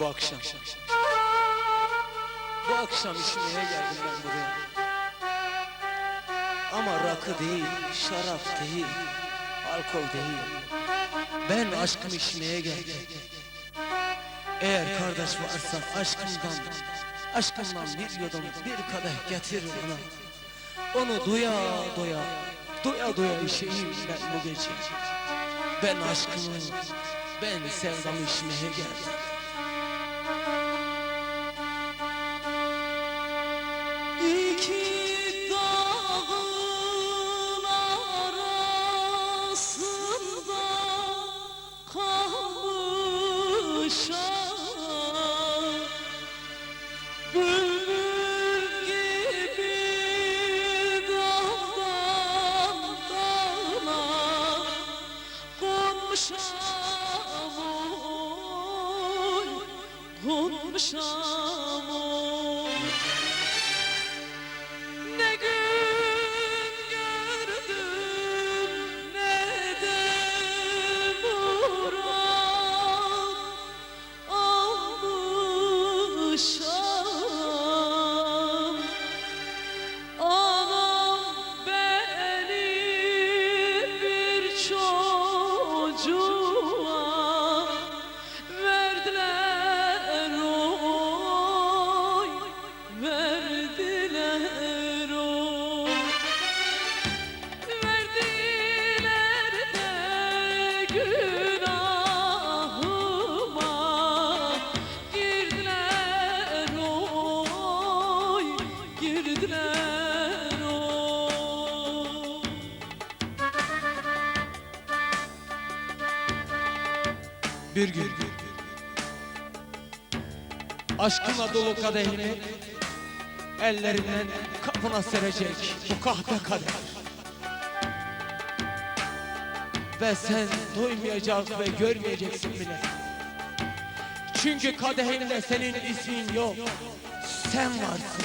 Bu akşam içmeye geldim ben buraya. Ama rakı değil, şarap değil, alkol değil. Ben aşkımı içmeye geldim. Eğer kardeş varsa aşkımdan bir yudum, bir kadeh getir bana. Onu doya doya içeyim ben bu gece. Ben aşkımı, ben sevdamı içmeye geldim. İki dağın arasında kalmışam, bülbül gibi dağdan dağına konmuşam, konmuşam. Ne gün gördüm ne de murat almışam. Anam benim bir çocuğa verdiler oy, verdiler oy. Verdiler de günahıma, girdiler oy, girdiler oy. Bir gün aşkınla dolu kadehimi ellerinden kapına serecek bu kahpe kader. Ve sen duymayacak ve görmeyeceksin bile. Çünkü kadehinde senin ismin yok. Sen varsın.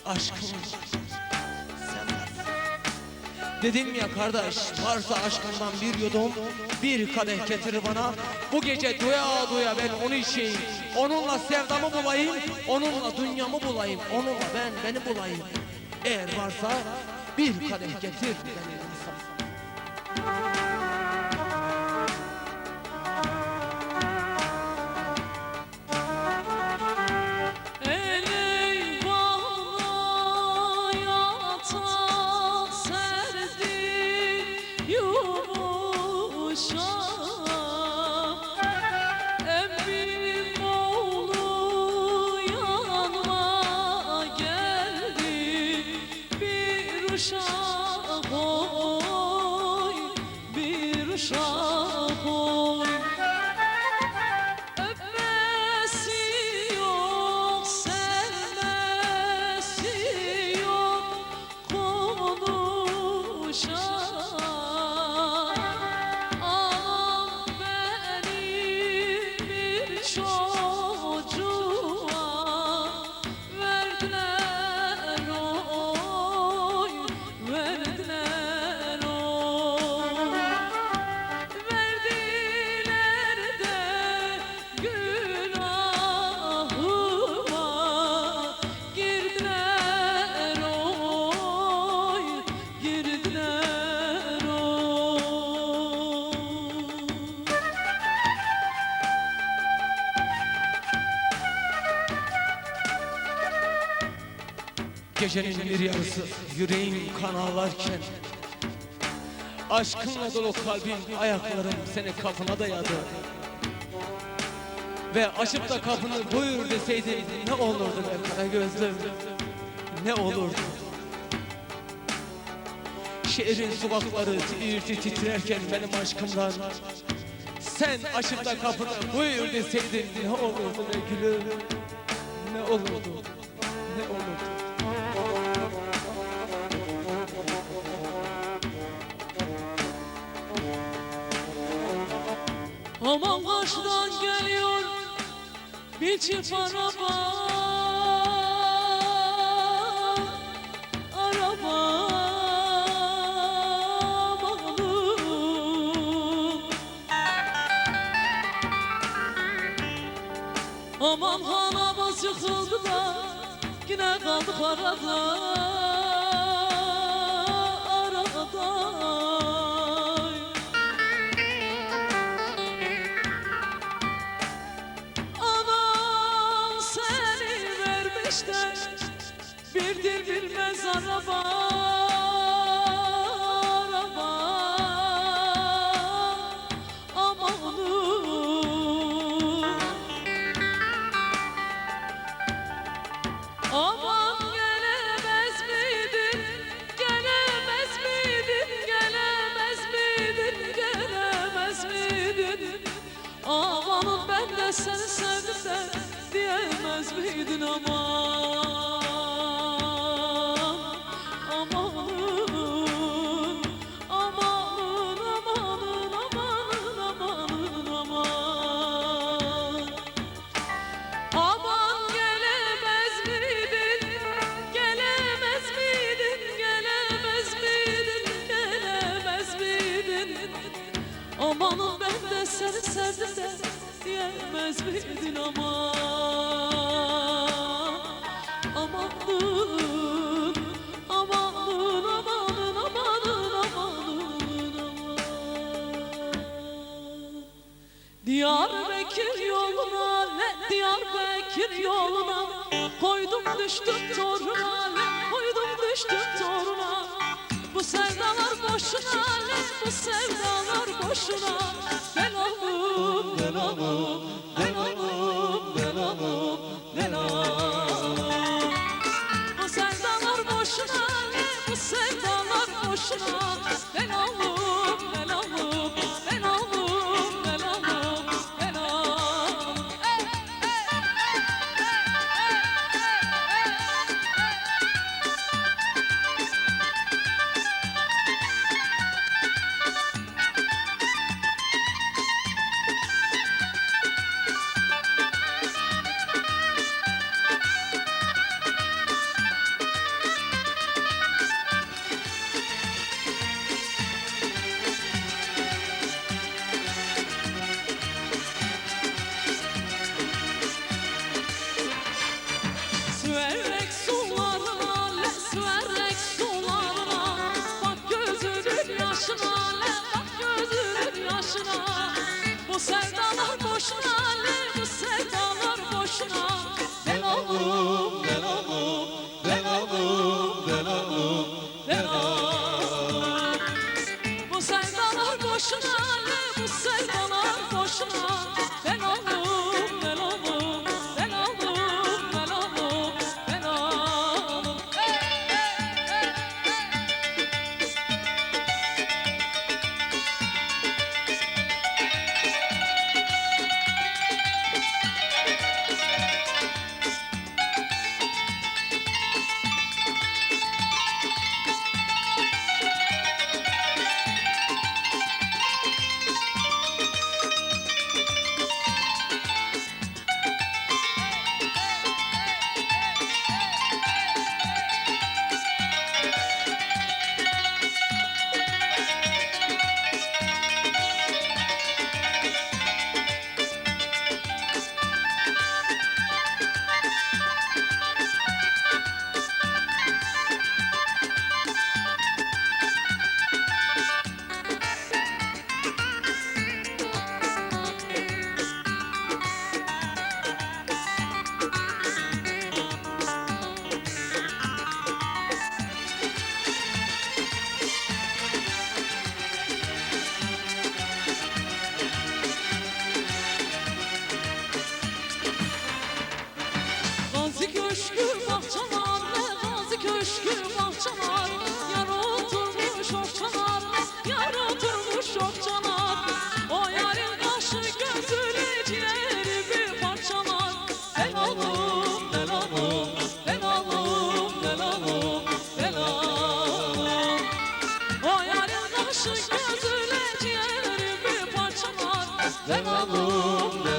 Aşkım, sen varsın. Dedim ya kardeş, varsa aşkından bir yudum, bir kadeh getir bana. Bu gece doya doya ben onu içeyim. Onunla sevdamı bulayım, onunla dünyamı bulayım, onunla beni bulayım. Eğer varsa bir kadeh getir beni. Eley bana yatak serdi yumuşak, emmim oğlu yanıma geldi, bir uşak oy, bir uşak oy. Öpmesi yok, sevmesi yok, konuşan. Anam benim bir çocuğa verdiler oy, verdiler oy. Verdiler de günahıma, girdiler oy, girdiler oy. Gecenin bir yarısı yüreğim kan ağlarken, aşkınla dolu kalbim, ayaklarım seni kapına dayadı. Ve açıp da kapını buyur deseydin ne olurdu be kara gözlüm, ne olurdu? Şehrin sokakları titrerken benim aşkımdan, sen açıp da kapını buyur deseydin ne olurdu be gülüm, ne olurdu, ne olurdu? Aman karşıdan geliyor bir çift araba, Aman hanamız yıkıldı da yine kaldık arada. Anam seni vermiş de bir dil bilmez araba. Aman gelemez miydin, gelemez miydin, gelemez miydin, gelemez miydin? Amanın ben de seni sevdim de diyemez miydin aman? Amanın, amanın, amanın, amanın, amanın, aman. Aman gelemez miydin, gelemez miydin, gelemez miydin, gelemez miydin? Amanın ben de seni sevdim de diyemez miydin aman? Amanın, amanın, amanın, amanın, amanın, aman. Diyarbakır yoluna, Diyarbakır yoluna koydum düştüm toruna, koydum düştüm toruna. Bu sevdalar boşuna, bu sevdalar boşuna. Ben oldum, ben oldum, ben oldum, ben oldum, ben oldum. Bu sevdalar boşuna, bu sevdalar boşuna. Ben oldum, ben oldum, ben oldum, ben oldum, ben oldum. Süverek sularına, süverek sularına. Bak gözünün yaşına, bak gözünün yaşına. Bu sevdalar boşuna, bu sevdalar boşuna. Ben oldum, ben oldum, ben oldum, ben oldum, ben oldum. Bu sevdalar boşuna, bu sevdalar boşuna. Ben oldum, ben oldum, ben oldum, ben oldum, ben oldum. Gazi köşkü bahçalar, Gazi köşkü bahçalar. Yar oturmuş okçalar, yar oturmuş okçalar. O yarın kaşı gözüyle ciğeri bir parçalar. Ben oldum, ben oldum, ben oldum, ben oldum, ben oldum. O yarın kaşı gözüyle ciğeri bir parçalar. Ben oldum, ben